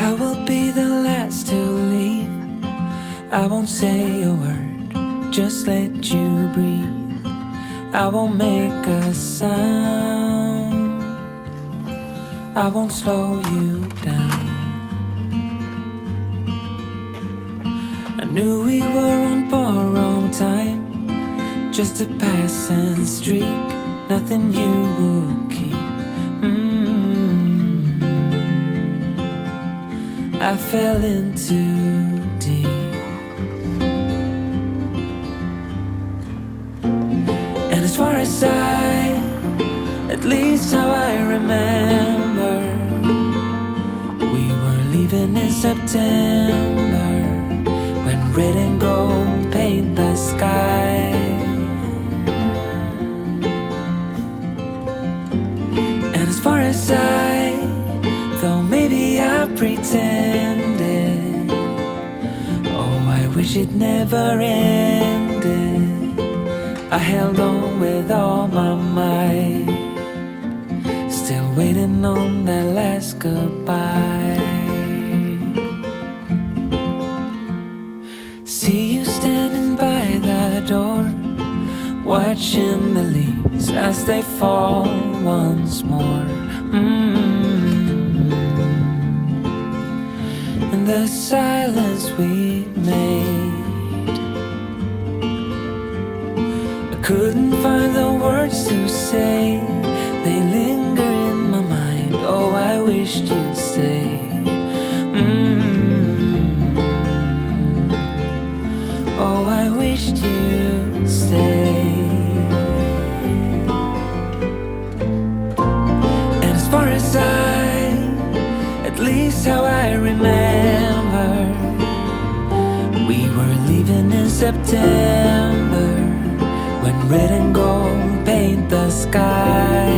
I will be the last to leave. I won't say a word, just let you breathe. I won't make a sound, I won't slow you down. I knew we were on borrowed time, just a passing streak, nothing you would keep. I fell in too deep, and as far as at least how I remember, we were leaving in September, when red and gold paint the sky. And as far as though maybe I pretended, oh, I wish it never ended. I held on with all my might, still waiting on that last goodbye. See you standing by the door, watching the leaves as they fall once more. And the silence we made, I couldn't find the words to say. They linger in my mind. Oh, I wished you'd stay. Oh, I wished you'd stay. And as far as at least how I remember, we were leaving in September, when red and gold paint the sky.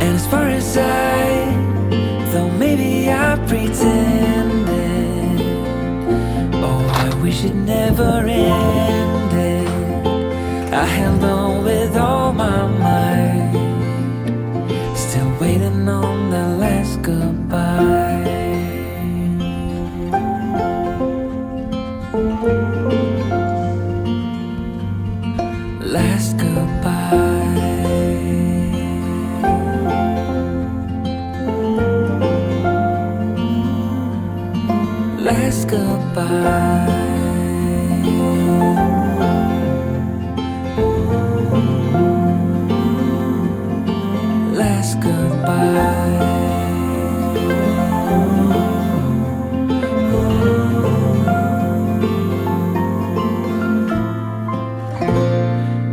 And as far as though maybe I pretended, oh, I wish it never ended. I held on with all my might, still waiting on the last goodbye. Last goodbye. Last goodbye. Last goodbye.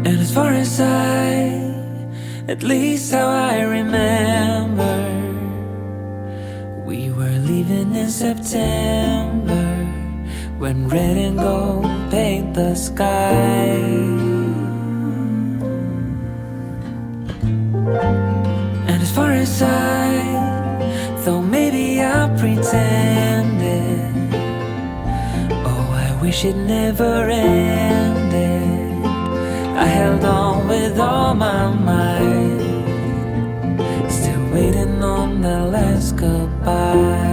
And as far as at least how I remember, we were leaving in September, when red and gold paint the sky. And as far as though maybe I pretended, oh, I wish it never ended. I held on with all my might, still waiting on the last goodbye.